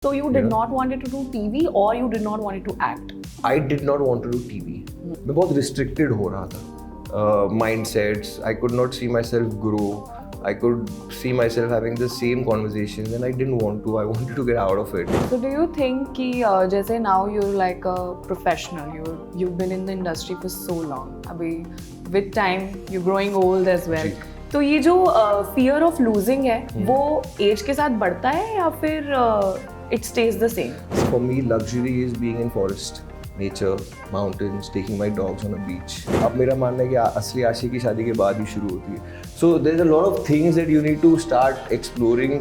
So you did not wanted to do TV or you did not wanted to act? I did not want to do TV. मैं बहुत restricted हो रहा था. Mindsets. I could not see myself grow. I could see myself having the same conversations and I didn't want to. I wanted to get out of it. So do you think कि जैसे now you're like a professional, you've been in the industry for so long. अभी with time you're growing old as well. तो ये जो fear of losing है वो age के साथ बढ़ता है या फिर it stays the same? For me, luxury is being in forest, nature, mountains, taking my dogs on a beach. अब मेरा मानना है कि असली आशिकी की शादी के बाद ही शुरू होती है. So there's a lot of things that you need to start exploring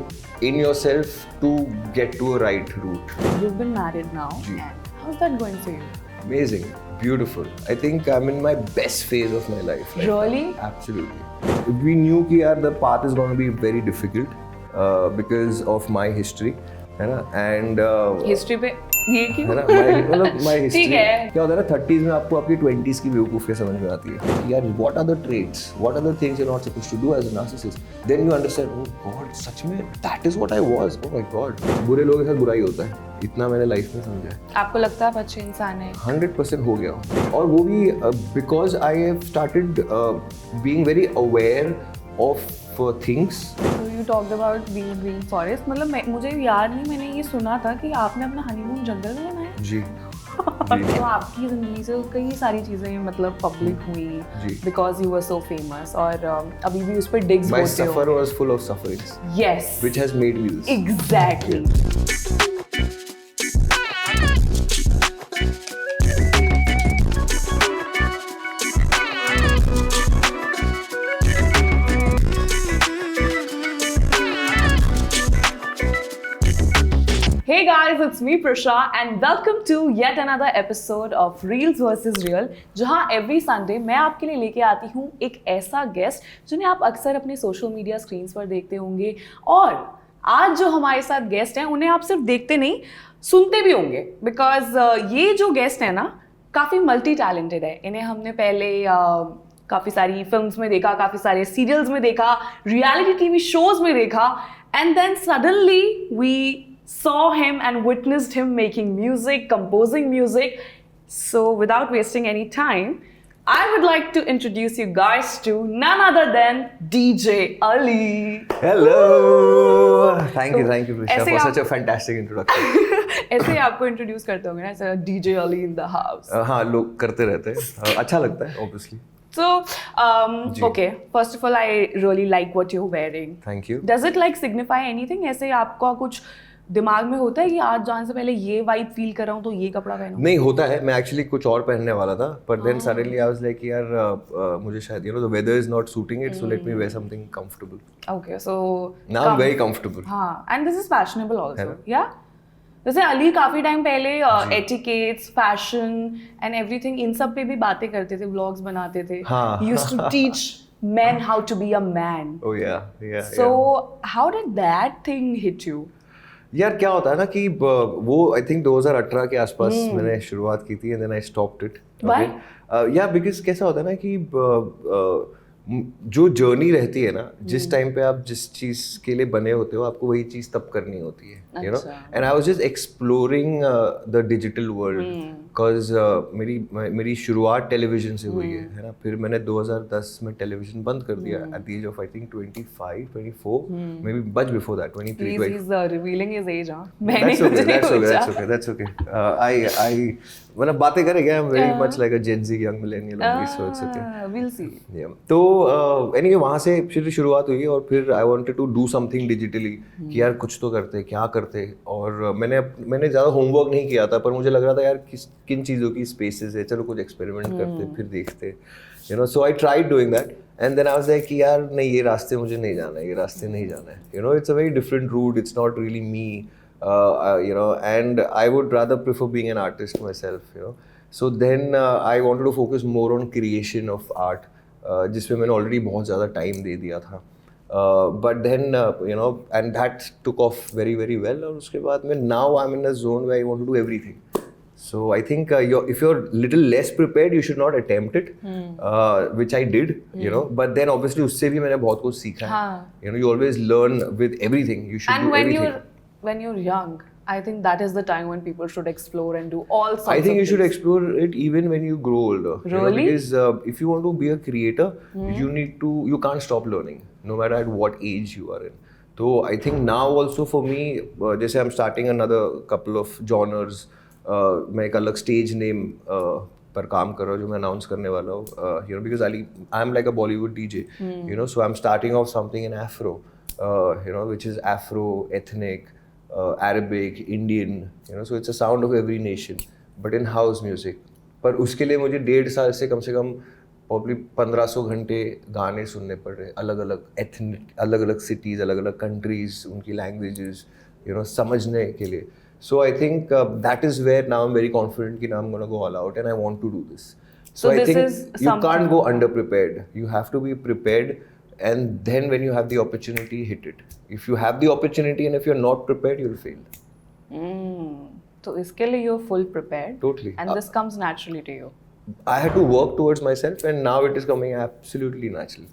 in yourself to get to a right route. You've been married now. Ji. How's that going for you? Amazing, beautiful. I think I'm in my best phase of my life. Right Really? now. Absolutely. We knew कि यार the path is going to be very difficult because of my history. है ना and history पे ये क्यों है ना मतलब माय हिस्ट्री ठीक है. क्या होता है ना 30s में आपको आपकी 20s की बेवकूफियां समझ में आती है यार what are the traits what are the things you are not supposed to do as a narcissist then you understand oh god सच में that is what I was oh my god बुरे लोगों के साथ बुराई होता है इतना मैंने लाइफ में समझा है. आपको लगता है आप अच्छे इंसान हैं? 100% हो गया हूं. और वो भी because I have started being very aware of things. You talked about being green forest. मतलब मुझे याद नहीं मैंने ये सुना था कि आपने अपना हनीमून जंगल में मनाया. जी. तो आपकी जिंदगी से कई सारी चीजें मतलब पब्लिक हुई because you were so famous और अभी भी उस पर डिग्स My होते हो. suffer was full of sufferings. Yes. Which has made me this. Exactly. Hey guys, it's me Prasha and welcome to yet another episode of Reels vs Real, जहाँ every Sunday मैं आपके लिए लेके आती हूँ एक ऐसा गेस्ट जिन्हें आप अक्सर अपने सोशल मीडिया स्क्रीन्स पर देखते होंगे. और आज जो हमारे साथ गेस्ट हैं उन्हें आप सिर्फ देखते नहीं सुनते भी होंगे बिकॉज ये जो गेस्ट है ना काफ़ी मल्टी टैलेंटेड है. इन्हें हमने पहले काफ़ी सारी फिल्म्स में देखा, काफ़ी सारे सीरियल्स में देखा, रियलिटी टीवी शोज में देखा and then suddenly we saw him and witnessed him making music, composing music. So without wasting any time, I would like to introduce you guys to none other than DJ Ali. Hello. Thank you, Prisha, for such a fantastic introduction. ऐसे ही आपको introduce करते होंगे ना ऐसा DJ Ali in the house. हाँ लोग करते रहते हैं. अच्छा लगता है obviously. So, okay. First of all, I really like what you're wearing. Thank you. Does it like signify anything? ऐसे आपका कुछ दिमाग में होता है कि आज जाने से पहले ये वाइब फील कर रहा हूँ तो ये कपड़ा पहनूं? नहीं होता है. मैं एक्चुअली कुछ और पहनने वाला था पर then suddenly I was like यार मुझे शायद you know the weather is not suiting it so let me wear something comfortable. Okay, so now I am very comfortable. हाँ, and this is fashionable also. Yeah. जैसे अली काफी time पहले etiquettes, fashion and everything in सब पे भी बातें करते थे, व्लॉग्स बनाते थे. हाँ. He used to teach men how to be a man. Oh yeah. So how did that thing hit you? यार क्या होता है ना कि वो आई थिंक 2018 के आसपास मैंने शुरुआत की थी and then I stopped it. या बिकॉज कैसा होता है ना कि जो जर्नी रहती है ना जिस टाइम पे आप जिस चीज के लिए बने होते हो आपको वही चीज तब करनी होती है you no. And I was just exploring the digital world because मेरी शुरुआत टेलीविजन से हुई है ना. फिर मैंने 2010 में टेलीविजन बंद कर दिया at the age of I think 25 24 maybe much before that 23 He's revealing his age. हाँ. That's okay. I मतलब बातें करेंगे. I'm very much like a Gen Z young millennial only, so it's okay. We'll see. Yeah. तो anyway वहाँ से फिर शुरुआत हुई और फिर I wanted to do something digitally कि यार कुछ तो करते क्या करते. और मैंने ज़्यादा होमवर्क नहीं किया था पर मुझे लग रहा था यार किन चीज़ों की स्पेसेस है, चलो कुछ एक्सपेरिमेंट करते फिर देखते you know. So I tried doing that and then I was like कि यार नहीं ये रास्ते मुझे नहीं जाना है, ये रास्ते नहीं जाना है you know. It's a very different route, it's not really me you know, and I would rather prefer being an artist myself, you know. So then I wanted to focus more on creation of art, जिसमें मैंने already बहुत ज़्यादा time दे दिया था. But then you know, and that took off very very well. और उसके बाद में now I'm in a zone where I want to do everything. So I think if you're little less prepared, you should not attempt it, which I did, you know. But then obviously उससे भी मैंने बहुत कुछ सीखा है. You know, you always learn with everything. You should do everything. When you're young, I think that is the time when people should explore and do all sorts I think of you should things. explore it even when you grow older. You know, Really? because if you want to be a creator, you can't stop learning, no matter at what age you are in. So I think now also for me, जैसे I'm starting another couple of genres, मैं एक अलग stage name पर काम कर रहा हूँ जो मैं announce करने वाला हूँ. You know, because I'm like a Bollywood DJ. You know, so I'm starting off something in Afro. You know, which is Afro, ethnic. Arabic, Indian, you know, so it's a sound of every nation, but in house music. पर उसके लिए मुझे 1.5 साल से कम probably 1500 घंटे गाने सुनने पड़ रहे, अलग अलग ethnic, अलग अलग cities, अलग अलग countries, उनकी languages, you know, समझने के लिए. So I think that is where now I'm very confident कि now I'm gonna go all out and I want to do this. So I this think is you something- can't go underprepared. You have to be prepared, and then when you have the opportunity, hit it. If you have the opportunity and if you're not prepared, you'll fail. तो इसके लिए you're full prepared. Totally. And this comes naturally to you. I had to work towards myself, and now it is coming absolutely naturally.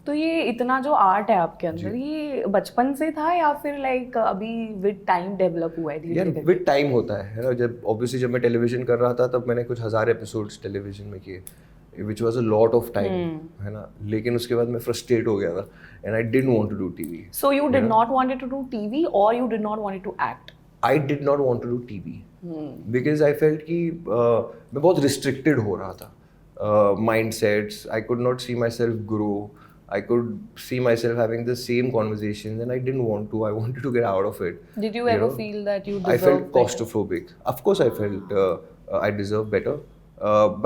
तो ये इतना जो art है आपके अंदर, ये बचपन से था या फिर लाइक अभी विद टाइम डेवलप हुआ है धीरे यार धीरे? विद टाइम होता है ना. जब मैं टेलीविजन कर रहा था तब मैंने कुछ 1000 एपिसोड्स टेलीविजन में किए, which was a lot of time, है ना. लेकिन उसके बाद मैं फ्रस्ट्रेट हो गया था, and I didn't want to do TV. So you did not wanted to do TV or you did not wanted to act? I did not want to do TV because I felt कि मैं बहुत restricted हो रहा था. Mindsets, I could not see myself grow. I could see myself having the same conversations, and I didn't want to. I wanted to get out of it. Did you ever know? feel that you I deserve felt better? claustrophobic. Of course, I felt I deserve better.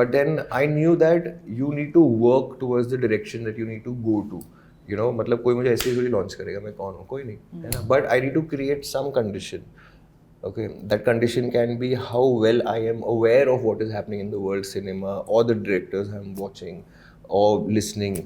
But then I knew that you need to work towards the direction that you need to go to. You know, मतलब कोई मुझे ऐसे ही थोड़ी launch करेगा, मैं कौन हूँ, कोई नहीं, है ना. But I need to create some condition. Okay, that condition can be how well I am aware of what is happening in the world cinema, or the directors I'm watching, or listening,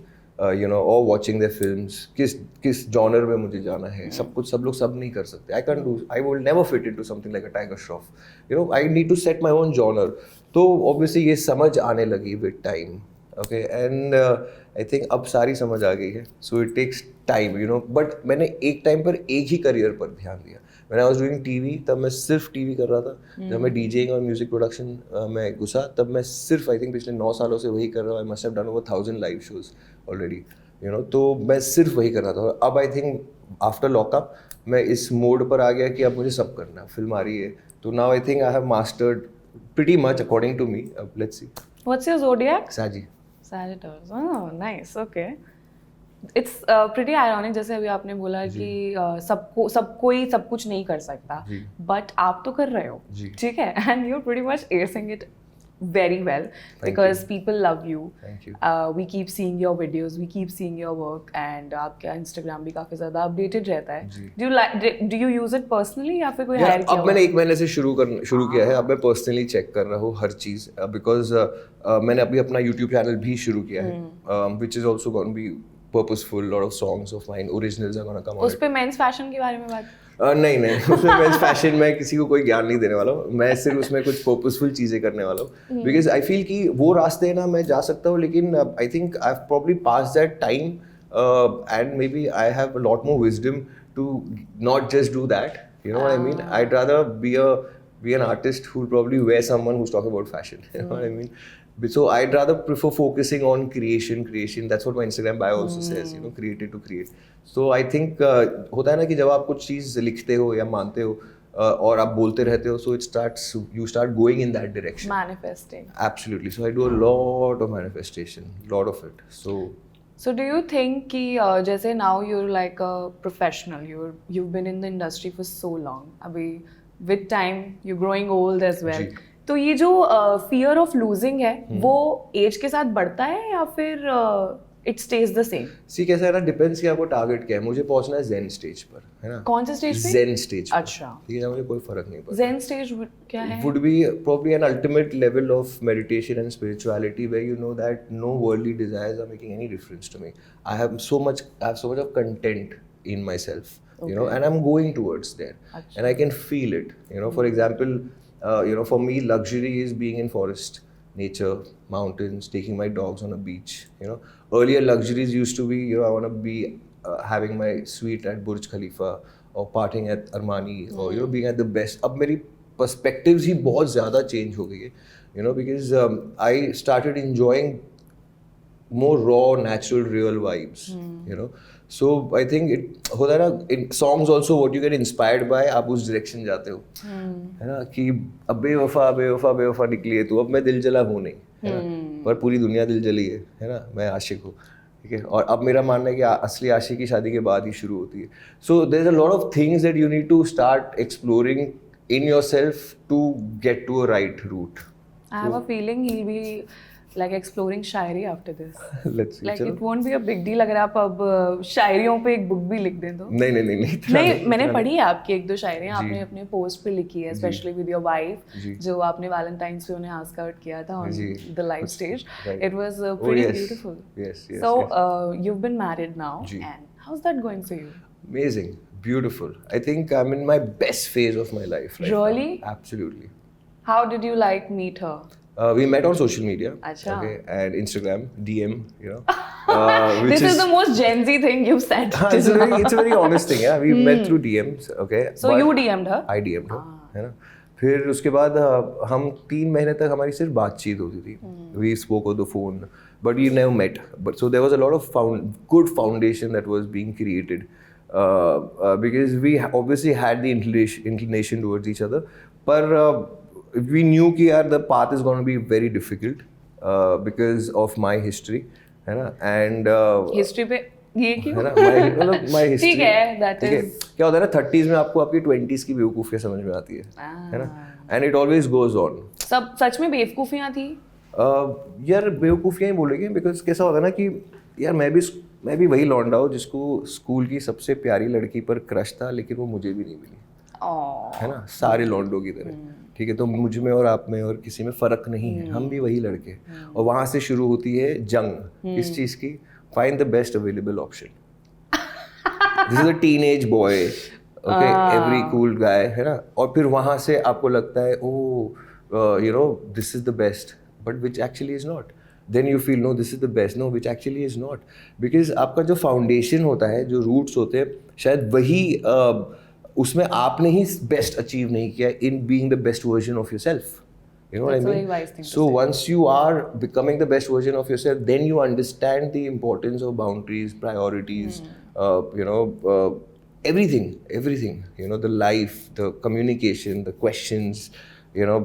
you know, or watching their films. किस genre में मुझे जाना है, सब लोग सब नहीं कर सकते. I will never fit into something like a Tiger Shroff. You know, I need to set my own genre. तो obviously ये समझ आने लगी with time. Okay, and I think अब सारी समझ आ गई है. So it takes time, you know. But मैंने एक टाइम पर एक ही करियर पर ध्यान दिया. When I was doing TV, तब मैं सिर्फ TV कर रहा था. जब मैं DJing और म्यूजिक प्रोडक्शन में घुसा, तब मैं सिर्फ I think पिछले 9 सालों से वही कर रहा हूँ. I must have done over 1000 live shows already. You know, तो मैं सिर्फ वही कर रहा था. और अब I think after lockup मैं इस मोड पर आ गया कि अब मुझे सब करना है. फिल्म आ रही है, तो now I think I have mastered pretty much according to me. Let's see. What's your zodiac? Saji. Sagittarius. Oh, nice. Okay. It's pretty ironic, जैसे अभी आपने बोला कि कोई सब कुछ नहीं कर सकता, बट आप तो कर रहे हो, ठीक है, and you're pretty much acing it very well because people love you. Thank you. We keep seeing your videos, we keep seeing your work, and आपका Instagram भी काफी ज़्यादा updated रहता है. Do you use it personally या फिर कोई hire किया? अब मैंने 1 महीने से शुरू किया है. अब मैं पर्सनली चेक कर रहा हूँ हर चीज़, बिकॉज मैंने अभी अपना YouTube चैनल भी शुरू किया है, which is also going to be purposeful. Lot of songs of mine, originals are gonna come out. उस पे मेंस फैशन के बारे में बात? नहीं उसमें मेंस फैशन में किसी को कोई ज्ञान नहीं देने वाला हूँ. मैं सिर्फ उसमें कुछ पर्पसफुल चीज़ें करने वाला हूँ, बिकॉज आई फील कि वो रास्ते ना मैं जा सकता हूँ, लेकिन I think I have probably passed that time, and maybe I have a lot more wisdom to not just do that. You know what I mean? I'd rather be an artist who'll probably wear someone who's talking about fashion. You know what I mean? So I'd rather prefer focusing on creation. That's what my Instagram bio also says. You know, created to create. So I think होता है ना कि जब आप कुछ चीज़ लिखते हो या मानते हो और आप बोलते रहते हो, so you start going in that direction. Manifesting. Absolutely. So I do a lot of manifestation, lot of it. So do you think कि जैसे now you're like a professional, you've been in the industry for so long, अभी with time you're growing old as well. तो ये जो fear of losing है, वो age के साथ बढ़ता है या फिर it stays the same? सी कैसा है ना, डिपेंड्स कि आपको टारगेट क्या है. मुझे पहुंचना है zen स्टेज पर, है ना. कौन से स्टेज पे? zen stage. अच्छा. ठीक है, मुझे कोई फर्क नहीं पड़ता. zen stage क्या है? Would be probably an ultimate level of meditation and spirituality where you know that no worldly desires are making any difference to me. I have so much of content in myself, you know, and I'm going towards there. Achha. And I can feel it, you know. For example, you know, for me, luxury is being in forest, nature, mountains, taking my dogs on a beach, you know. Earlier luxuries used to be, you know, I want to be having my suite at Burj Khalifa, और parting eight Armani और you know being at the best. अब मेरी perspectives ही बहुत ज़्यादा change हो गई है, you no, because I started enjoying more raw, natural, real vibes, you know. So I think it होता है ना, in songs also what you get inspired by, आप उस direction जाते हो, है ना, कि अब बेवफा बेवफा बेवफा निकली है तू, अब मैं दिल जला हूँ नहीं, है ना, पर पूरी दुनिया दिल जली है ना, मैं आशिक हूँ, ठीक है. और अब मेरा मानना है कि असली आशिकी शादी के बाद ही शुरू होती है. So there's a lot of things that you need to start exploring in yourself to get to a right route. I have a feeling he'll be like exploring Shayari after this. Let's see. Like चलो. it won't be a big deal अगर आप अब शायरियों पे एक book भी लिख दें तो. नहीं नहीं नहीं नहीं इतना नहीं, मैंने इतना पढ़ी है आपकी एक दो शायरियाँ, आपने अपने पोस्ट पे लिखी है, स्पेशली विद योर वाइफ, जी. जो आपने वैलेंटाइंस पे उन्हें आस्क आउट किया था ऑन जी. The live stage. Right. It was Oh, pretty yes. Beautiful. Yes, yes, So yes. you've been married now, जी. and how's that going for you? Amazing, beautiful. I think I'm in my best phase of my life right Really? now. Absolutely. How did you like meet her? We met on social media. Acha. Okay, and Instagram, DM, you know. This is the most Gen Z thing you've said. It's a very honest thing. Yeah, we met through DMs. Okay. So but you DM'd her? I DM'd her, है ना. फिर उसके बाद हम 3 महीने तक हमारी सिर्फ बातचीत होती थी. We spoke on the phone, but we never met. But so there was a lot of good foundation that was being created because we obviously had the inclination towards each other. But we knew कि यार the path is going to be very difficult because of my history, है ना, and history पे ये क्यों? है ना, my history. ठीक है, that ठीक है. is. क्या होता है ना, 30s में आपको आपकी 20s की बेवकूफ़ियाँ समझ में आती है ना, and it always goes on. सब सच में बेवकूफियाँ थी? यार बेवकूफ़ियाँ ही बोलेंगे, बिकॉज कैसा होता है ना कि यार मैं भी वही लौंडा हूँ जिसको स्कूल की सबसे प्यारी लड़की पर क्रश था, लेकिन वो मुझे भी नहीं मिली, है ना, सारे लौंडों की तरह. ठीक है, तो मुझ में और आप में और किसी में फ़र्क नहीं है, हम भी वही लड़के. और वहाँ से शुरू होती है जंग. किस चीज़ की? Find the best available option. This is a teenage boy, okay, every cool guy, है ना. और फिर वहाँ से आपको लगता है oh you know this is the best, but which actually is not. Then you feel no this is the best, no which actually is not. Because आपका जो फाउंडेशन होता है, जो रूट्स होते हैं, शायद वही उसमें आपने ही बेस्ट अचीव नहीं किया in being the best version of yourself. You know what I That's a very mean? wise thing to So say. once you are becoming the best version of yourself, then you understand the importance of boundaries, priorities, you know, everything. You know, the life, the communication, the questions, you know,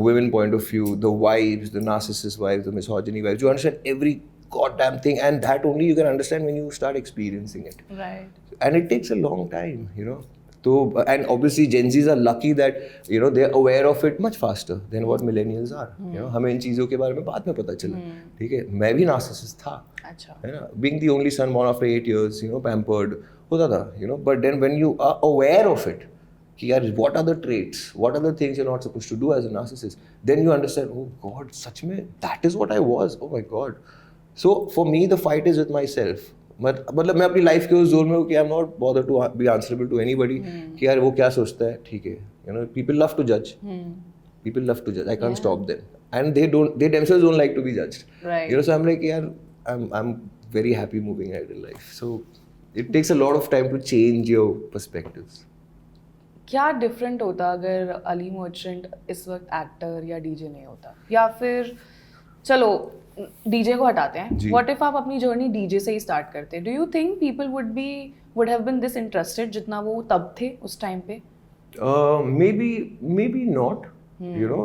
women point of view, the vibes, the narcissist vibes, the misogyny vibes. You understand every goddamn thing, and that only you can understand when you start experiencing it. Right. And it takes a long time, you know. So, and obviously Gen Zs are lucky that, you know, they're aware of it much faster than what millennials are. You know, हमें इन चीज़ों के बारे में बाद में पता चला. ठीक है, मैं भी narcissist था, अच्छा. है ना, being the only son born after 8 years, you know, pampered होता था, you know. But then when you are aware of it, कि यार what are the traits, what are the things you're not supposed to do as a narcissist, then you understand, oh God, सच में that is what I was, oh my God. So for me the fight is with myself. मतलब मैं अपनी life के उस zone में हूँ कि I am not bother to be answerable to anybody, कि यार वो क्या सोचता है, ठीक है, you know, people love to जज, I can't stop them, and they themselves don't like to be judged, Right. you know. So I'm like, यार I'm very happy moving ahead in life. So it takes a lot of time to change your perspectives. क्या different होता अगर Ali merchant इस वक्त actor या DJ नहीं होता, या फिर चलो डीजे को हटाते हैं, जी. व्हाट इफ आप अपनी जर्नी डीजे से ही स्टार्ट करते? Do you think people would have been this interested जितना वो तब थे उस टाइम पे? maybe not, you know.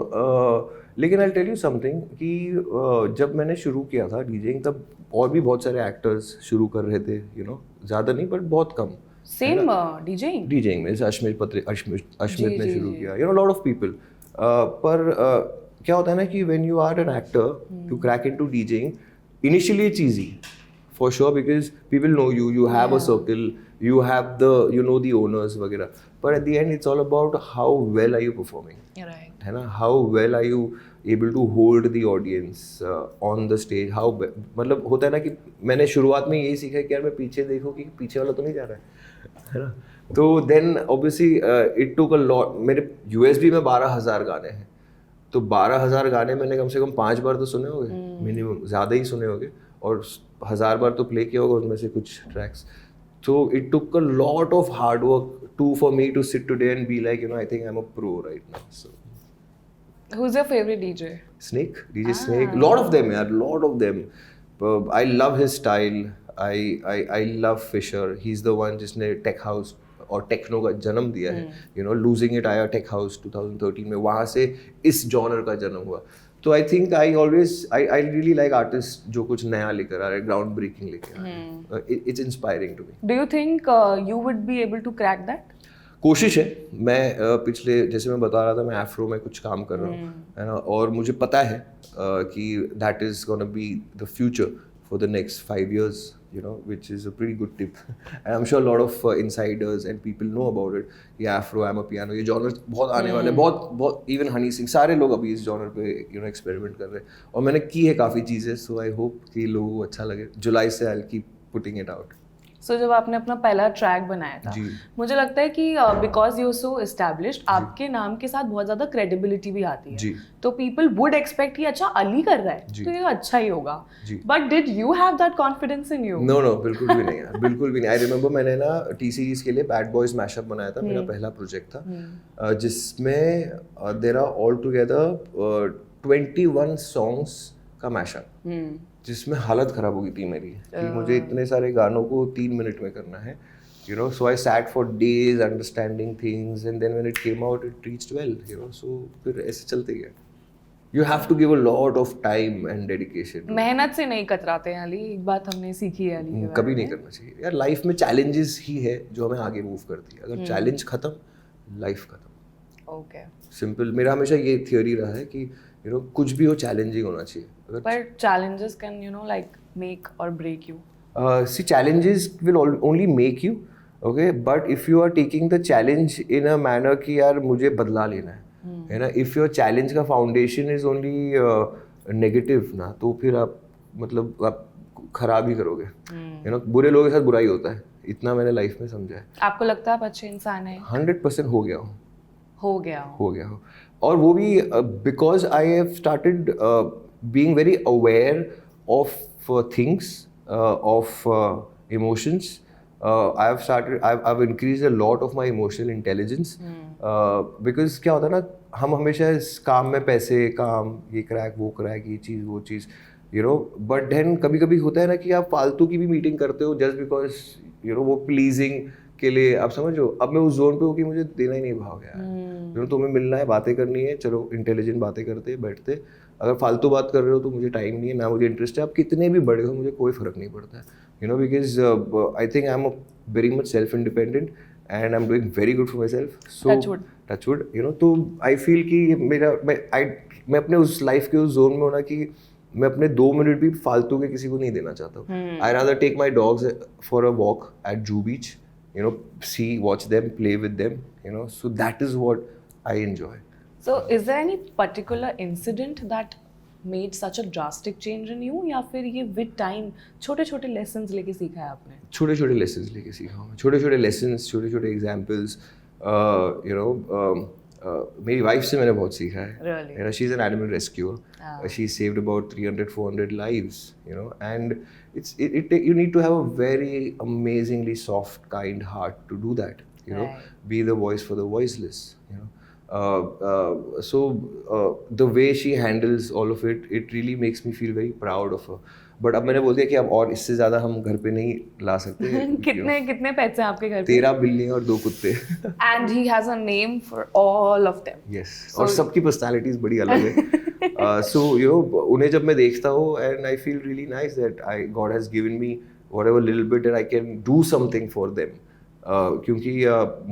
लेकिन I'll tell you something कि जब मैंने शुरू किया था डीजेइंग, तब और भी बहुत सारे एक्टर्स शुरू कर रहे थे, you know, ज़्यादा नहीं बट बहुत कम. सेम डीजेइंग में जैसे अश्मित ने जी, शुरू जी. किया, you know, lot of people. पर क्या होता है ना कि when you are an actor to crack into DJing, initially it's easy for sure because people know you have a circle, you have you know the owners वगैरह. But at the end it's all about how well are you performing, right. है ना, how well are you able to hold the audience on the stage, how मतलब होता है ना कि मैंने शुरुआत में यही सीखा कि यार मैं पीछे देखूं कि पीछे वाला तो नहीं जा रहा है ना. तो then obviously it took a lot. मेरे USB में 12,000 गाने हैं, तो 12,000 गाने मैंने कम से कम 5 बार तो सुने होंगे मिनिमम, ज़्यादा ही सुने होंगे, और 1000 बार तो प्ले किया होगा उसमें से कुछ ट्रैक्स. तो it took a lot of hard work two for me to sit today and be like, I think I'm a pro right now. So Who's your favorite DJ? Snake, DJ Snake, lot of them, yaar, lot of them. I love his style. I love Fisher. He's the one जिसने tech house और techno का जन्म दिया है. Losing it आया take house 2013 में, वहाँ से इस जॉनर का जन्म हुआ. तो I think I really like artist जो कुछ नया लेकर आ रहे हैं, ग्राउंड ब्रेकिंग लेकर आ रहे हैं. It's inspiring to me. Do you think you would be able to crack that? कोशिश है. मैं पिछले, जैसे मैं बता रहा था, मैं एफ्रो में कुछ काम कर रहा हूँ, है ना, और मुझे पता है कि that is gonna be the future for the next 5 years, which is a pretty good tip. And I'm sure a lot of insiders and people know about it. ये Afro, Amapiano, ये genres बहुत आने वाले, बहुत even Honey Singh, सारे लोग अभी इस genre पे experiment कर रहे हैं. और मैंने की है काफ़ी चीज़ें, so I hope कि लोगों को अच्छा लगे. जुलाई से I'll keep putting it out. So, जब आपने अपना पहला ट्रैक बनाया था, मुझे लगता है कि बिकॉज यू सो एस्टैब्लिश्ड, आपके नाम के साथ बहुत ज्यादा क्रेडिबिलिटी भी आती है. तो पीपल वुड एक्सपेक्ट कि अच्छा अली कर रहा है तो ये अच्छा ही होगा. But did you have that confidence in you? No, बिल्कुल भी नहीं यार, बिल्कुल भी नहीं. आई रिमेंबर मैंने ना टी सीरीज के लिए बैड बॉयज मैशअप बनाया था. मेरा पहला प्रोजेक्ट था, जिसमें there are all together 21 songs का मैशअप, जिसमें हालत खराब हो गई थी मेरी कि मुझे इतने सारे गानों को 3 मिनट में करना है. So I sat for days understanding things, and then when it came out, it reached well. So फिर ऐसे चलते गया. You have to give a lot of time and dedication. मेहनत से नहीं कतराते हैं अली, एक बात हमने सीखी है अली. कभी नहीं करना चाहिए यार. लाइफ में चैलेंजेस ही है जो हमें आगे मूव करती है. अगर चैलेंज खत्म, लाइफ खत्म. ओके. सिंपल. मेरा हमेशा ये थियोरी रहा है कि कुछ भी हो, चैलेंजिंग होना चाहिए. But challenges can, like make or break you. See, challenges will only make you, okay? But if you are taking the challenge in a manner कि यार मुझे बदला लेना है ना, if your challenge का foundation is only negative ना, तो फिर आप खराब ही करोगे. बुरे लोगों के साथ बुरा ही होता है. इतना मैंने लाइफ में समझा है. आपको लगता है आप अच्छे इंसान हैं? 100% हो गया हो. और वो भी because I have started being very aware of things, of emotions. I've increased a lot of my emotional intelligence. Because क्या होता है ना, हम हमेशा इस काम में पैसे, काम, ये क्रैक, वो क्रैक, ये चीज़, वो चीज़, बट देन कभी कभी होता है ना कि आप फालतू की भी मीटिंग करते हो जस्ट बिकॉज वो प्लीजिंग के लिए. आप समझो, अब मैं उस जोन पे हूँ कि मुझे देना ही नहीं भाव गया. तुम्हें मिलना है, बातें करनी है, चलो इंटेलिजेंट बातें करते बैठते. अगर फालतू बात कर रहे हो तो मुझे टाइम नहीं है, ना मुझे इंटरेस्ट है. आप कितने भी बड़े हो, मुझे कोई फ़र्क नहीं पड़ता है. Because I think I am very much self independent and I am doing very good for myself. So touchwood. तो आई फील कि मैं अपने उस लाइफ के उस जोन में होना कि मैं अपने 2 मिनट भी फालतू के किसी को नहीं देना चाहता हूँ. I rather take my dogs for a walk at Juhu beach, see, watch them, play with them, so that is what I enjoy. So is there any particular incident that made such a drastic change in you, या फिर ये with time छोटे छोटे lessons लेके सीखा है आपने? छोटे छोटे lessons लेके सीखा हूँ. छोटे छोटे lessons, छोटे छोटे examples. मेरी वाइफ से मैंने बहुत सीखा है. Really? She's an animal rescuer. She saved about 300-400 lives, and you need to have a very amazingly soft, kind heart to do that. Be the voice for the voiceless. So the way she handles all of it, it really makes me feel very proud of her. But अब मैंने बोल दिया कि अब और इससे ज़्यादा हम घर पे नहीं ला सकते. कितने पेट्स हैं आपके घर पे? 13 बिल्लियाँ और 2 कुत्ते. And he has a name for all of them. Yes. और सबकी पर्सनालिटीज बड़ी अलग है. So उन्हें जब मैं देखता हूँ, and I feel really nice that God has given me whatever little bit that I can do something for them. क्योंकि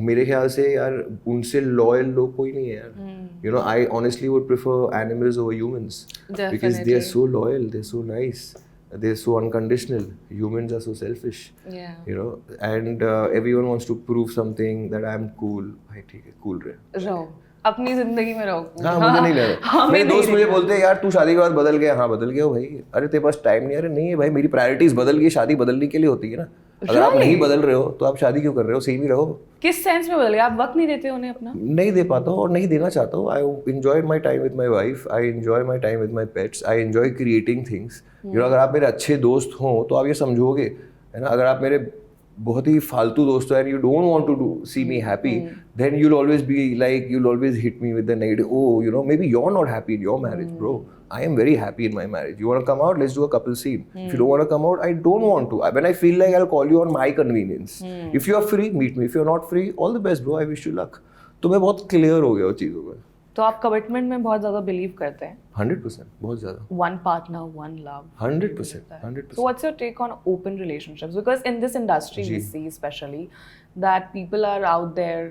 मेरे ख्याल से यार उनसे लॉयल लोग कोई नहीं है यार. I honestly would prefer animals over humans. Definitely. Because they are so loyal, they're so nice. They're so unconditional. Humans are so selfish. Yeah. And everyone wants to prove something that I'm cool. भाई ठीक है, cool रहो. अपनी जिंदगी में रहो. हाँ, मुझे नहीं लगा. मेरे दोस्त मुझे बोलते हैं यार तू शादी के बाद बदल गया. हाँ बदल गया हो भाई. अरे तेरे पास टाइम नहीं. अरे नहीं है भाई, मेरी प्रायोरिटीज बदल गई. शादी बदलने के लिए होती है ना. अगर आप नहीं बदल रहे हो तो आप शादी क्यों कर रहे हो? सेम ही रहो. किस सेंस में बदल गया? आप वक्त नहीं देते उन्हें अपना? नहीं दे पाता हूँ और नहीं देना चाहता हूँ. I enjoy my time with my wife. I enjoy my time with my pets. I enjoy creating things. अगर आप मेरे अच्छे दोस्त हों तो आप ये समझोगे, है ना. अगर आप मेरे बहुत ही फालतू दोस्त हो and you don't want to see me happy, then you'll always be like, you'll always hit me with the negative. Oh, you know, maybe you're not happy in your marriage, bro. I am very happy in my marriage. You want to come out? Let's do a couple scene. If you don't want to come out, I don't want to. When I feel like, I'll call you on my convenience. If you are free, meet me. If you're not free, all the best, bro. I wish you luck. तो मैं बहुत clear हो गया उस चीज़ों में. तो आप कमिटमेंट में बहुत ज़्यादा बिलीव करते हैं? 100%, बहुत ज़्यादा. One partner, one love. 100%, 100%. So what's your take on open relationships? Because in this industry we see especially that people are out there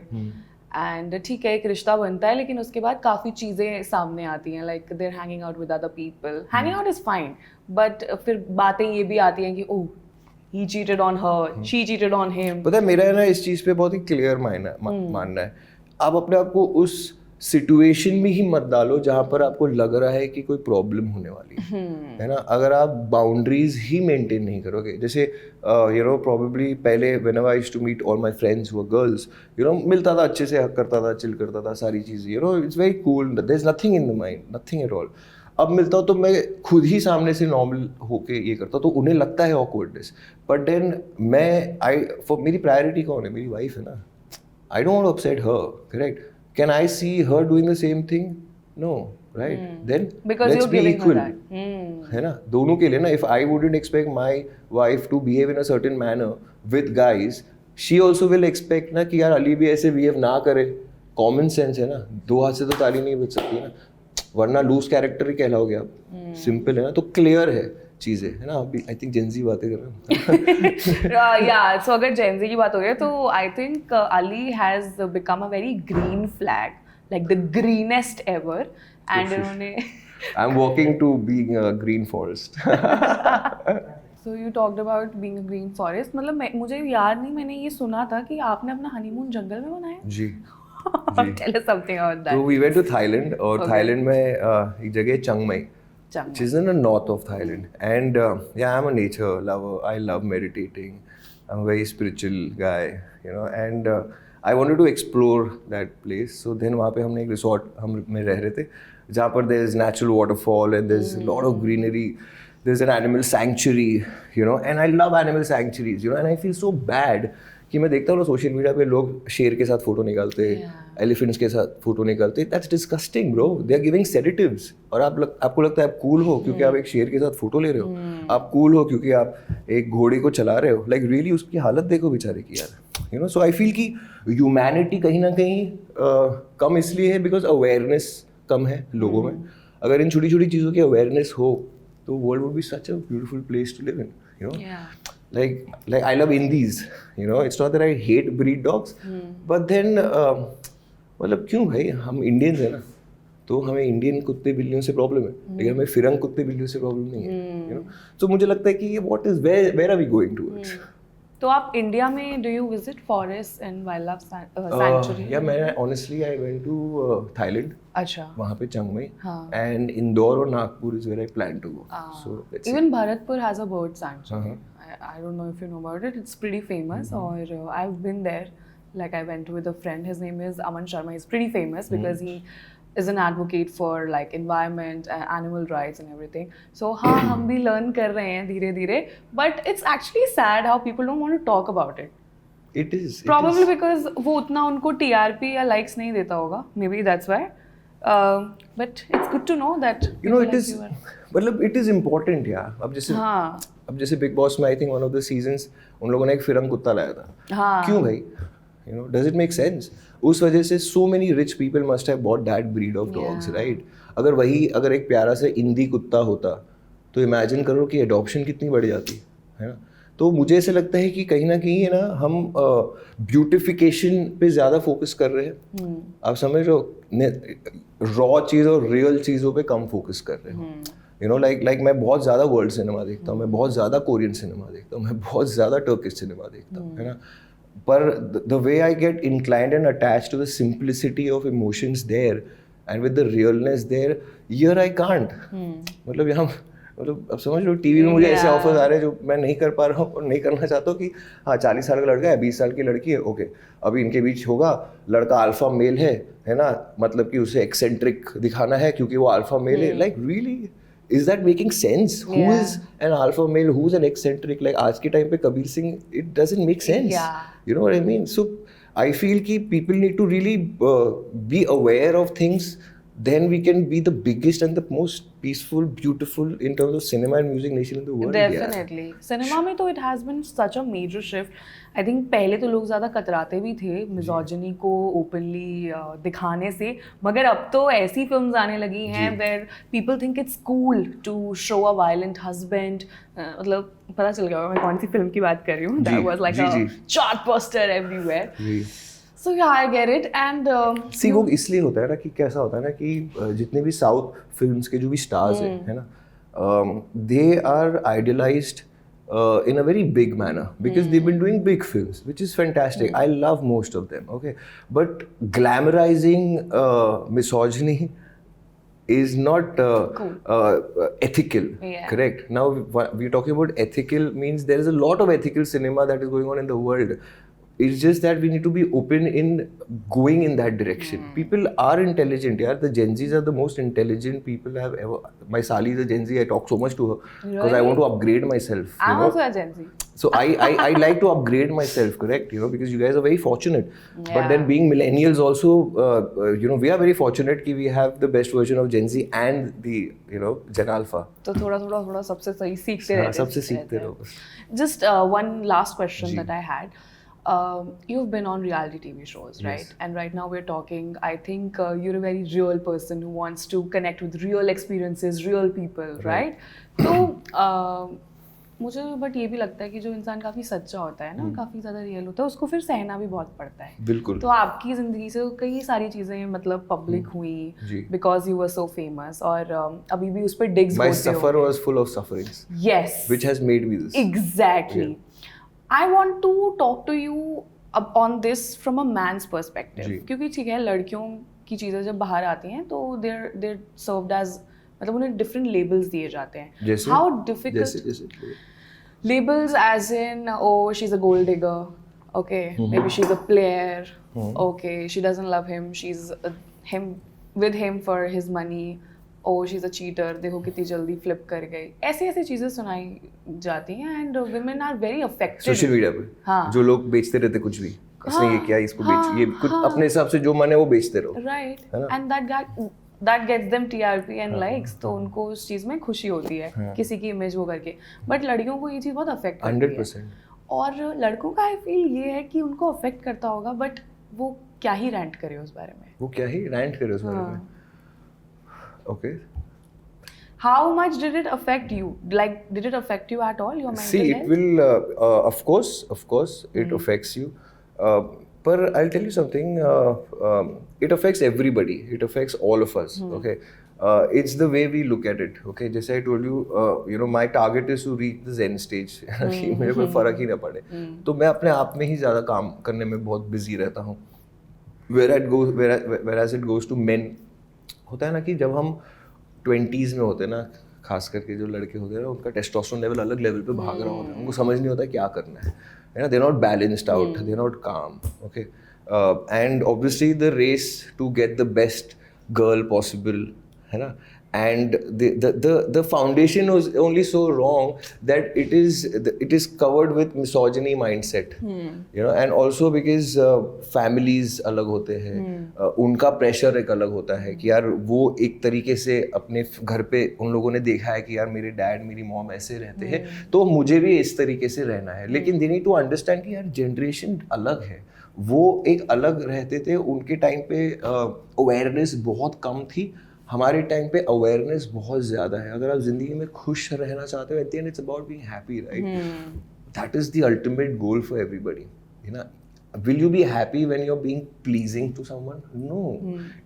and ठीक है एक रिश्ता बनता है लेकिन उसके बाद काफ़ी चीज़ें सामने आती हैं like they're hanging out with other people. Hanging out is fine, but फिर बातें ये भी आती हैं कि oh he cheated on her, she cheated on him. पता है मेरा है ना इस चीज़ पे बहुत ही क्लियर मानना है. आप अपने आप को उस सिचुएशन में ही मत डालो जहाँ पर आपको लग रहा है कि कोई प्रॉब्लम होने वाली है ना. अगर आप बाउंड्रीज ही मेंटेन नहीं करोगे, जैसे यू नो प्रॉबेबली पहले whenever I used to meet all my friends who were girls, you know मिलता था, अच्छे से हक करता था, चिल करता था, सारी चीज़ें, you know it's very cool, there is nothing in the mind, nothing at all. अब मिलता हूँ तो मैं खुद ही सामने से नॉर्मल होके ये करता हूँ तो उन्हें लगता है ऑकवर्डनेस, बट देन मेरी प्रायोरिटी कौन है? मेरी वाइफ है ना. I don't want to upset her, correct? Can I see her doing the same thing? No, right? Then because let's you're be giving equal. her that. है ना, दोनों के लिए ना. If I wouldn't expect my wife to behave in a certain manner with guys, she also will expect ना कि यार अली भी ऐसे behave ना करे. Common sense है ना, दो हाथ से तो ताली नहीं बज सकती ना, वरना लूज कैरेक्टर ही कहलाओगे आप. सिंपल है ना, तो क्लियर है चीज़ें, है ना. अभी आई थिंक जेंजी बातें कर रहे हैं. या सो अगर जेंजी की बात हो गई तो I think Ali has become a very green flag, like the greenest ever. And उन्होंने I am walking to being a green forest. So you talked about being a green forest. मतलब मुझे याद नहीं, मैंने ये सुना था कि आपने अपना हनीमून जंगल में मनाया. जी. Tell us something about that. तो वी वेंट टू थाईलैंड, और थाईलैंड में एक जगह है चिंग माई, which is in the north of Thailand. And yeah, I'm a nature lover. I love meditating. I'm a very spiritual guy, you know. And I wanted to explore that place. So then वहाँ पे हमने एक resort हम में रह रहे थे, जहाँ पर there is natural waterfall and there's a lot of greenery. There's an animal sanctuary, you know. And I love animal sanctuaries, you know. And I feel so bad कि मैं देखता हूँ ना सोशल मीडिया पे लोग शेर के साथ फोटो निकालते, एलिफेंट्स के साथ फोटो निकालते. That's disgusting bro. They are giving sedatives. और आपको लगता है आप कूल हो क्योंकि आप एक शेर के साथ फोटो ले रहे हो. आप कूल हो क्योंकि आप एक घोड़े को चला रहे हो. लाइक रियली उसकी हालत देखो बेचारे की यार, you know. So I feel कि ह्यूमैनिटी कहीं ना कहीं कम इसलिए है बिकॉज अवेयरनेस कम है लोगों में. अगर इन छोटी छोटी चीज़ों की अवेयरनेस हो तो world would be such a beautiful place to live in, you know. Like I love Indies, you know. It's not that I hate breed dogs, but then मतलब क्यों भाई, हम इंडियंस है ना, तो हमें इंडियन कुत्ते बिल्लियों से प्रॉब्लम है, लेकिन हमें फिरंग कुत्ते बिल्लियों से प्रॉब्लम नहीं है, you know. So मुझे लगता है कि ये what is where are we going towards? तो आप इंडिया में do you visit forests and wildlife sanctuary? Yeah, मैं honestly I went to Thailand. अच्छा. वहाँ पे चिंग माई and इंदौर और Nagpur is where I plan to go. So let's even Bharatpur has a bird sanctuary. I don't know if you know about it. It's pretty famous. Or I've been there. Like I went with a friend. His name is Aman Sharma. He's pretty famous because he is an advocate for like environment, animal rights and everything. So हाँ हम भी learn कर रहे हैं धीरे धीरे. But it's actually sad how people don't want to talk about it. It is. Probably because वो उतना उनको TRP या likes नहीं देता होगा. Maybe that's why. But it's good to know that. You know, it is. मतलब it is important यार. अब जैसे बिग बॉस में I think one of the seasons उन लोगों ने एक फिरंग कुत्ता लाया था. क्यों भाई, you know, does it make sense? उस वजह से so many rich people must have bought that breed of dogs, right? अगर एक प्यारा सा इंडी कुत्ता होता तो इमेजिन करो कि एडॉप्शन कितनी बढ़ जाती है ना. तो मुझे ऐसे लगता है कि कहीं ना कहीं है ना हम ब्यूटिफिकेशन पे ज़्यादा फोकस कर रहे हैं. आप समझ रहे हो, रॉ चीज़ और रियल चीज़ों पे कम फोकस कर रहे हो. यू नो लाइक मैं बहुत ज़्यादा वर्ल्ड सिनेमा देखता हूँ, मैं बहुत ज़्यादा कोरियन सिनेमा देखता हूँ, मैं बहुत ज़्यादा टर्किश सिनेमा देखता हूँ, है ना. पर the way I get inclined and attach to the simplicity of emotions there and with the realness there, here I can't. मतलब यहाँ मतलब अब समझ लो टीवी में मुझे ऐसे ऑफर्स आ रहे हैं जो मैं नहीं कर पा रहा हूँ और नहीं करना चाहता हूँ. कि हाँ 40 साल का लड़का है, 20 साल की लड़की है, ओके अभी इनके बीच होगा, लड़का अल्फा मेल है ना, मतलब कि उसे एक्सेंट्रिक दिखाना है क्योंकि वो अल्फा मेल है. Like really is that making sense? Who Yeah. is an alpha male? Who's an eccentric? Like आज के time पे Kabir Singh, it doesn't make sense. Yeah. You know what I mean? So I feel कि people need to really be aware of things. Then we can be the biggest and the most peaceful, beautiful in terms of cinema and music nation in the world. Definitely cinema में तो it has been such a major shift. I think पहले तो लोग ज़्यादा कतराते भी थे मिजोजिनी को ओपनली दिखाने से, मगर अब तो ऐसी फिल्म्स आने लगी हैं where people think it's cool to show a violent husband. मतलब पता चल गया होगा मैं कौन सी फिल्म की बात कर रही हूँ. That was like a chartbuster everywhere. जी. So yeah, I get it. And see वो इसलिए होता है ना कि कैसा होता है ना कि जितने भी साउथ फिल्म्स के जो भी स्टार्स हैं, है ना, they are idealised in a very big manner because they've been doing big films, which is fantastic. I love most of them, okay, but glamorizing misogyny is not ethical. Yeah. Correct. Now we're talking about ethical means there is a lot of ethical cinema that is going on in the world. It's just that we need to be open in going in that direction. People are intelligent. Yeah, the Gen Zs are the most intelligent people I have ever. My Sali is a Gen Z. I talk so much to her because I want to upgrade myself. I'm also a Gen Z. So I like to upgrade myself, correct? You know, because you guys are very fortunate. Yeah. But then being millennials also, you know, we are very fortunate कि we have the best version of Gen Z and the, you know, Gen Alpha. तो थोड़ा सबसे सही सीखते रहते हैं. सबसे सीखते रहो. Just one last question that I had. You've been on reality TV shows, right? Yes. And right now we're talking, I think you're a very real person who wants to connect with real experiences, real people, right? तो मुझे but ये भी लगता है कि जो इंसान काफ़ी सच्चा होता है ना, काफ़ी ज़्यादा रियल होता है, उसको फिर सहना भी बहुत पड़ता है. बिल्कुल. तो आपकी ज़िंदगी से कई सारी चीज़ें मतलब पब्लिक हुई because you were so famous, और अभी भी उस पर डिग्स My होते suffer हो. was full of sufferings. Yes. Which has made me this. Exactly. I want to talk to you on this from a man's perspective. क्योंकि ठीक है, लड़कियों की चीज़ें जब बाहर आती हैं तो they're served as, मतलब उन्हें different labels दिए जाते हैं. जैसे? How difficult? जैसे. Labels as in, oh, she's a gold digger. Okay, maybe she's a player. Okay, she doesn't love him. She's with him for his money. Oh, she's a cheater. देखो कितनी जल्दी flip कर गई. ऐसी चीजें सुनाई जाती हैं and women are very affected. Social media पे हाँ. जो लोग बेचते रहते कुछ भी, इसने ये किया, इसको बेच, ये कुछ अपने हिसाब से जो मन है वो बेचते रहो. Right. है ना? And that gets them TRP and likes. तो उनको उस चीज में खुशी होती है किसी की इमेज वो करके. बट लड़कियों को ये चीज बहुत अफेक्ट करती है. 100%. और लड़कों का आई फील ये है कि उनको अफेक्ट करता होगा, बट वो क्या ही रेंट करे उस बारे में. वो क्या ही रेंट करे उस बारे में. Okay. How much did it affect you? Like, did it affect you at all? Your mental See, health? it will, of course, it affects you. But I'll tell you something. It affects everybody. It affects all of us. Okay. It's the way we look at it. Okay. जैसे I told you, you know, my target is to reach the Zen stage. कि मेरे कोई फर्क ही ना पड़े. तो मैं अपने आप में ही ज़्यादा काम करने में बहुत busy रहता हूँ. Whereas it goes to men, होता है ना कि जब हम 20s में होते हैं ना, खास करके जो लड़के होते हैं ना, उनका टेस्टोस्टेरोन लेवल अलग लेवल पे भाग रहा होता है. उनको समझ नहीं होता क्या करना है ना. They're not balanced out. They're not calm. Okay. And obviously the race to get the best girl possible, है ना. And the foundation was only so wrong that it is covered with misogyny mindset. You know, and also because families अलग होते हैं, उनका pressure एक अलग होता है कि यार वो एक तरीके से अपने घर पे उन लोगों ने देखा है कि यार मेरे डैड मेरी मॉम ऐसे रहते हैं तो मुझे भी इस तरीके से रहना है. लेकिन they need to understand कि यार generation अलग है, वो एक अलग रहते थे. उनके टाइम पे awareness बहुत कम थी, हमारे टाइम पे अवेयरनेस बहुत ज़्यादा है. अगर आप जिंदगी में खुश रहना चाहते हो, at the end it's about being happy, right? That is the ultimate goal for everybody. You know, will you be happy when you're being pleasing to someone? No.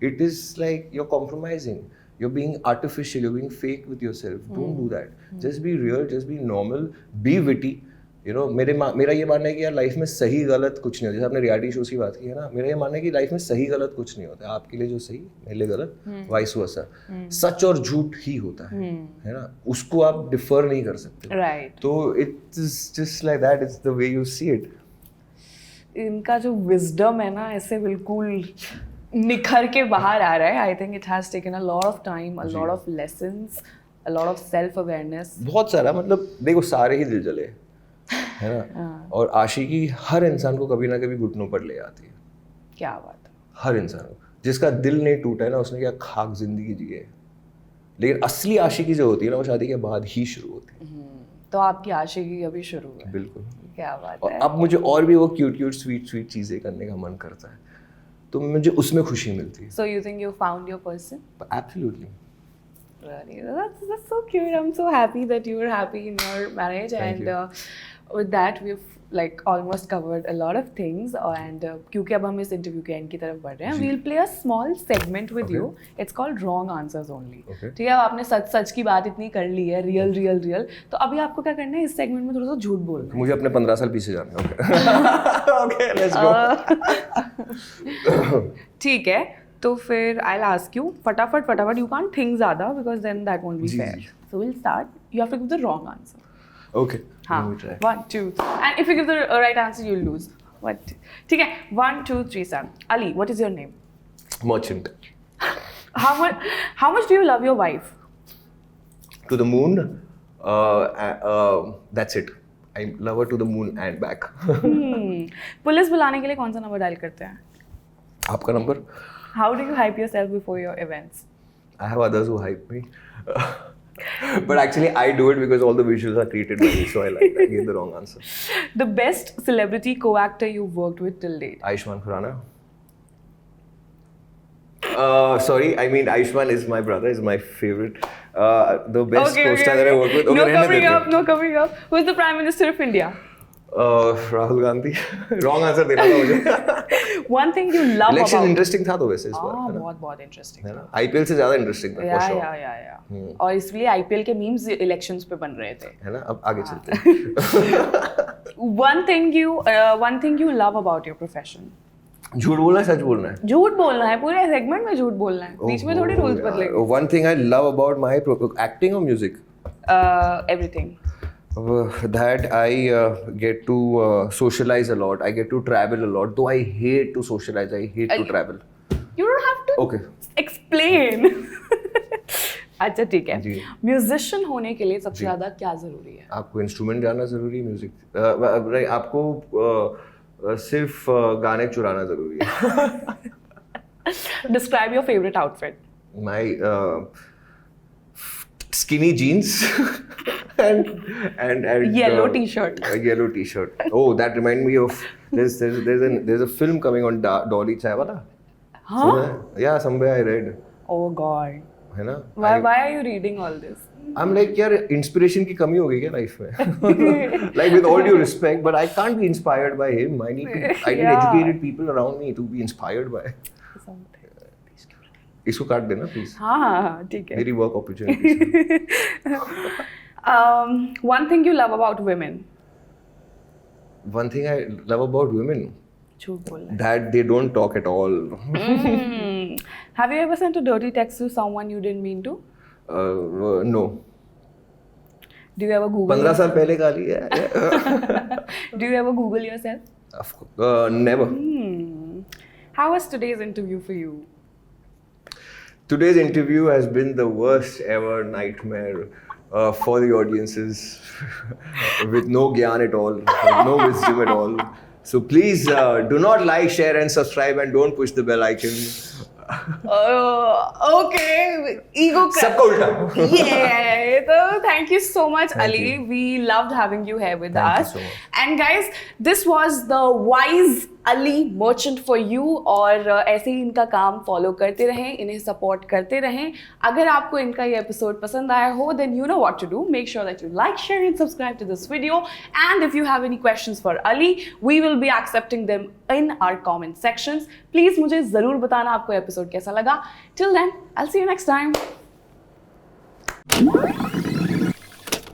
It is like you're compromising, you're being artificial, you're being fake with yourself. Don't do that. Just be real, just be normal, be witty. You know, मेरा ये मानना है कि यार life में सही गलत कुछ नहीं होता. जैसे आपने रियलिटी शोज की बात की है ना, मेरा ये मानना है कि लाइफ में सही गलत कुछ नहीं होता. आपके लिए जो सही, मेरे लिए गलत, वाइस वर्सा. सच और झूठ ही होता है ना. उसको आप डिफर नहीं कर सकते. राइट. तो it's just like that. It's the way you see it. इनका जो विजडम है ना, ऐसे बिल्कुल निखर के बाहर आ रहा है. I think it has taken a lot of time, a lot of lessons. a lot of self awareness. बहुत सारा, मतलब देखो सारे ही दिल जले है ना, और आशिकी हर इंसान को कभी ना कभी घुटनों पर ले आती है। क्या बात है। हर इंसान को, जिसका दिल नहीं टूटा है ना, उसने क्या खाक जिंदगी जी है। लेकिन असली आशिकी जो होती है ना, वो शादी के बाद ही शुरू होती है। तो आपकी आशिकी अभी शुरू है। बिल्कुल। क्या बात और है। अब मुझे और भी वो क्यूट स्वीट चीजें करने का मन करता है, तो मुझे उसमें खुशी मिलती है। So you think you found your person? Absolutely. Really, that's so cute. I'm so happy that you were happy in your marriage. Thank And with that, we've like almost covered a lot of things. And क्योंकि अब हम इस interview के end की तरफ बढ़ रहे हैं, we'll play a small segment with you. It's called wrong answers only. Okay. ठीक है, अब आपने सच की बात इतनी कर ली है, real. तो अभी आपको क्या करना है, इस segment में थोड़ा सा झूठ बोलना है। मुझे अपने 15 साल पीछे जाना है। Okay, let's go. ठीक है, तो फिर I'll ask you फटाफट you can't think ज़्यादा because then that won't be जी, fair. जी. So we'll start. You have to give the wrong answer. Okay, हाँ, let me try. 1, 2, and if you give the right answer, you'll lose. What? ठीक है, 1, 2, 3, 4. Ali, what is your name? Merchant. How much do you love your wife? To the moon. That's it. I love her to the moon and back. Police बुलाने के लिए कौन सा number dial करते हैं? आपका number? How do you hype yourself before your events? I have others who hype me. But actually, I do it because all the visuals are created by me, so I gave the wrong answer. The best celebrity co-actor you've worked with till date? Ayushmann Khurrana. Sorry, I mean Ayushmann is my brother, is my favorite. The best co-star that I worked with. No Okay, covering up, no covering up. Who's the Prime Minister of India? Rahul Gandhi. Wrong answer देना था मुझे. One thing you love Election about. interesting था तो वैसे इस बार, है ना? बहुत interesting. है ना? IPL से ज़्यादा interesting था, for sure. या. और इसलिए IPL के memes elections पे बन रहे थे. है ना? अब आगे चलते हैं. One thing you love about your profession. झूठ बोलना है, सच बोलना है. झूठ बोलना है, पूरे सेगमेंट में झूठ बोलना है. बीच में थोड़ी रूल्स बदलेंगे. One thing I love about my acting or music. Everything. That I get to socialize a lot. I get to travel a lot. Though I hate to socialize, I hate to travel. You don't have to Okay. explain. अच्छा ठीक है. जी. Musician होने के लिए सबसे ज्यादा क्या जरूरी है? आपको इंस्ट्रूमेंट जानना जरूरी है, म्यूजिक आपको सिर्फ गाने चुराना जरूरी है. Describe your favorite outfit. My skinny jeans and Yellow t-shirt. Yellow t-shirt. Oh, that remind me of there's a film coming on Dolly Chaiwala. Huh? Yeah, somewhere I read. Oh God. है ना? Why are you reading all this? I'm like, यार inspiration की कमी हो गई क्या life में? Like with all due respect, but I can't be inspired by him. I need educated people around me to be inspired by. इसको काट देना प्लीज. हाँ ठीक है. मेरी work opportunity. One thing you love about women. One thing I love about women. झूठ बोलना. That they don't talk at all. Have you ever sent a dirty text to someone you didn't mean to? No. Do you ever Google? 15 साल पहले का ली है. Do you ever Google yourself? Of course, never. How was today's interview for you? Today's interview has been the worst ever nightmare for the audiences with no gyan at all, with no wisdom at all. So please do not like, share and subscribe and don't push the bell icon. Okay, ego. सबका उल्टा. Yeah, so thank you so much, Ali. you. We loved having you here with Thank you us. so much. And guys, this was the wise Ali Merchant for you. और ऐसे ही इनका काम follow करते रहें, इन्हें support करते रहें. अगर आपको इनका ये एपिसोड पसंद आया हो, then you know what to do. Make sure that you like, share and subscribe to this video. And if you have any questions for Ali, we will be accepting them in our comment sections. Please मुझे ज़रूर बताना आपको episode कैसा लगा. Till then, I'll see you next time.